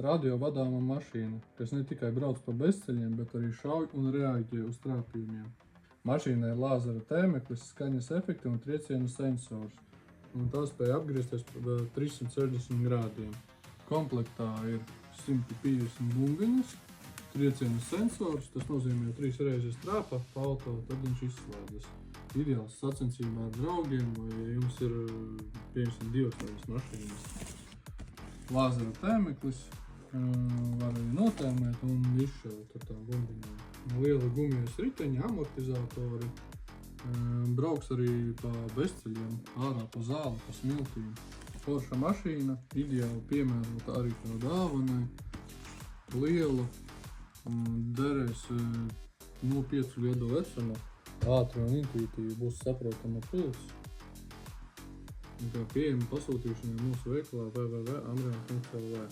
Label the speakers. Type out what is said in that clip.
Speaker 1: Radio vadāma mašīna, kas ne tikai brauc pa bezceļiem, bet arī šauj un reaģē uz trāpījumiem. Mašīnai ir lāzera tēmeklis, skaņas efekti un triecienu sensors, un tā spēja apgriezties pa 360 grādiem. Komplektā ir 150 bungaņas, triecienu sensors, tas nozīmē 3 reizes trāpa pa auto, tad viņš izslēdzas. Ideāls sacensībā ar draugiem, vai jums ir, piemēram, 2 tādas mašīnas. Lāzera tēmeklis, var arī notēmēt un izšaut ar tām bumbiņām. Liela gumijas riteņi, amortizatori, brauks arī pa bezceļiem, ārā pa zāli, pa smiltīm. Forša mašīna, ideāli piemērota arī kā dāvanai, liela, derēs no 5 gadu vecuma, ātri un intuitīvi būs saprotama puls. Pieejama pasūtīšanai mūsu veikalā www.amrian.lv.